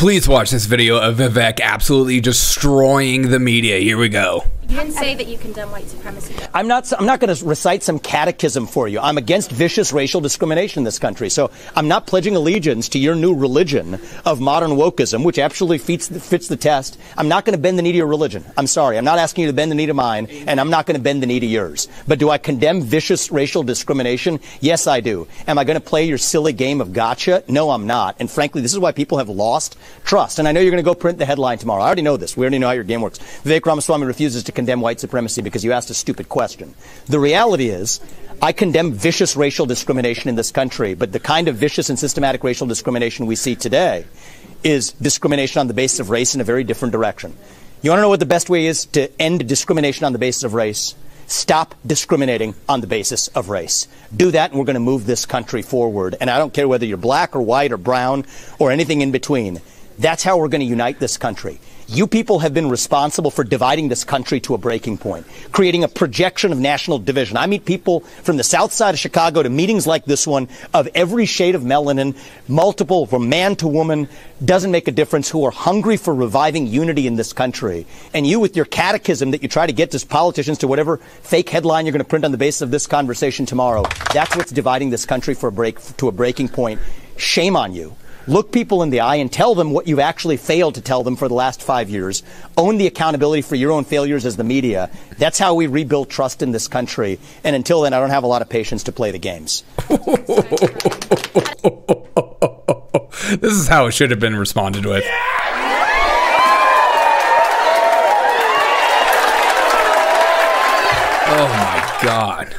Please watch this video of Vivek absolutely destroying the media. Here we go. You didn't say that you condemn white supremacy, though. I'm not going to recite some catechism for you. I'm against vicious racial discrimination in this country. So I'm not pledging allegiance to your new religion of modern wokeism, which absolutely fits the test. I'm not going to bend the knee to your religion. I'm sorry. I'm not asking you to bend the knee to mine, and I'm not going to bend the knee to yours. But do I condemn vicious racial discrimination? Yes, I do. Am I going to play your silly game of gotcha? No, I'm not. And frankly, this is why people have lost trust. And I know you're going to go print the headline tomorrow. I already know this. We already know how your game works. Vivek Ramaswamy refuses to condemn white supremacy because you asked a stupid question. The reality is, I condemn vicious racial discrimination in this country, but the kind of vicious and systematic racial discrimination we see today is discrimination on the basis of race in a very different direction. You want to know what the best way is to end discrimination on the basis of race? Stop discriminating on the basis of race. Do that, and we're going to move this country forward. And I don't care whether you're black or white or brown or anything in between. That's how we're going to unite this country. You people have been responsible for dividing this country to a breaking point, creating a projection of national division. I meet people from the south side of Chicago to meetings like this one of every shade of melanin, multiple, from man to woman, doesn't make a difference, who are hungry for reviving unity in this country. And you, with your catechism that you try to get to politicians to whatever fake headline you're going to print on the basis of this conversation tomorrow, that's what's dividing this country to a breaking point. Shame on you. Look people in the eye and tell them what you've actually failed to tell them for the last 5 years. Own the accountability for your own failures as the media. That's how we rebuild trust in this country. And until then, I don't have a lot of patience to play the games. This is how it should have been responded with. Oh my God.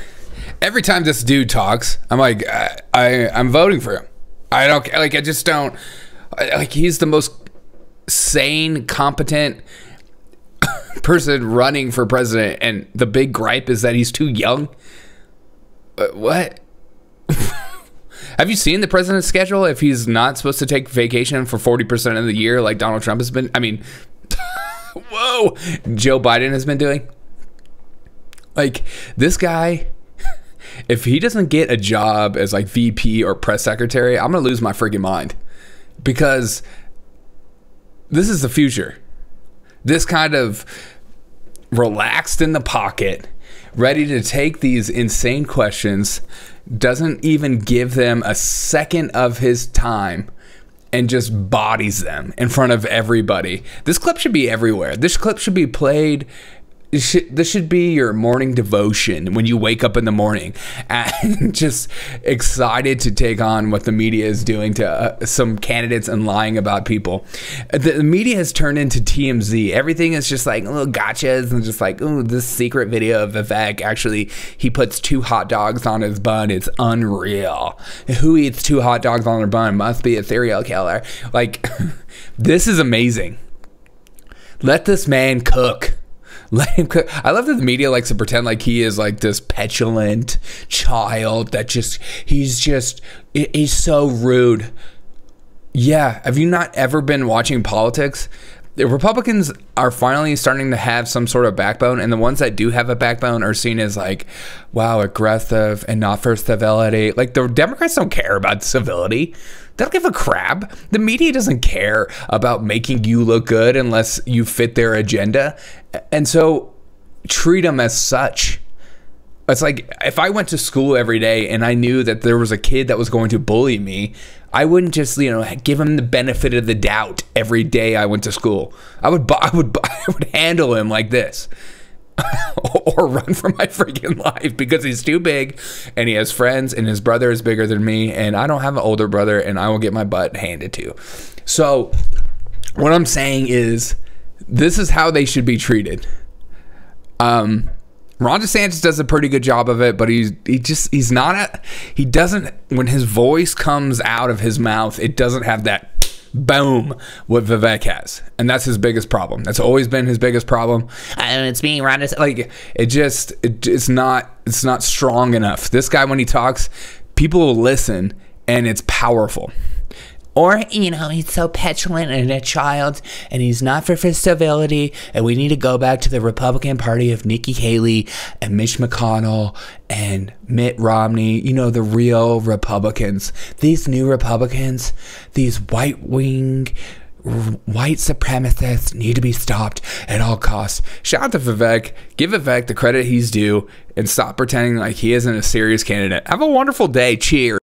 Every time this dude talks, I'm like, I'm voting for him. I don't like. I just don't like. He's the most sane, competent person running for president, and the big gripe is that he's too young. What? Have you seen the president's schedule? If he's not supposed to take vacation for 40% of the year, like Donald Trump has been, I mean, whoa, Joe Biden has been doing. Like this guy. If he doesn't get a job as like VP or press secretary, I'm going to lose my freaking mind, because this is the future. This kind of relaxed in the pocket, ready to take these insane questions, doesn't even give them a second of his time and just bodies them in front of everybody. This clip should be everywhere. This clip should be played. This should be your morning devotion when you wake up in the morning, and just excited to take on what the media is doing to some candidates and lying about people. The media has turned into TMZ. Everything is just like little gotchas and just like, oh, this secret video of Vivek. Actually, he puts 2 hot dogs on his bun. It's unreal. Who eats 2 hot dogs on their bun? Must be a serial killer. Like, this is amazing. Let this man cook. Let him cook. I love that the media likes to pretend like he is like this petulant child that he's so rude. Yeah. Have you not ever been watching politics? The Republicans are finally starting to have some sort of backbone, and the ones that do have a backbone are seen as like, wow, aggressive and not for civility. Like, the Democrats don't care about civility. They don't give a crap. The media doesn't care about making you look good unless you fit their agenda. And so treat them as such. It's like, if I went to school every day and I knew that there was a kid that was going to bully me, I wouldn't just, give him the benefit of the doubt every day I went to school. I would handle him like this. Or run for my freaking life, because he's too big and he has friends and his brother is bigger than me, and I don't have an older brother, and I will get my butt handed to. So what I'm saying is, this is how they should be treated. Ron DeSantis does a pretty good job of it, but he doesn't, when his voice comes out of his mouth, it doesn't have that boom what Vivek has, and that's his biggest problem. That's always been his biggest problem. And it's being around, like, it's not strong enough. This guy, when he talks, people will listen, and it's powerful. Or, he's so petulant and a child, and he's not for civility, and we need to go back to the Republican Party of Nikki Haley and Mitch McConnell and Mitt Romney, the real Republicans. These new Republicans, these white-wing white supremacists need to be stopped at all costs. Shout out to Vivek. Give Vivek the credit he's due and stop pretending like he isn't a serious candidate. Have a wonderful day. Cheers.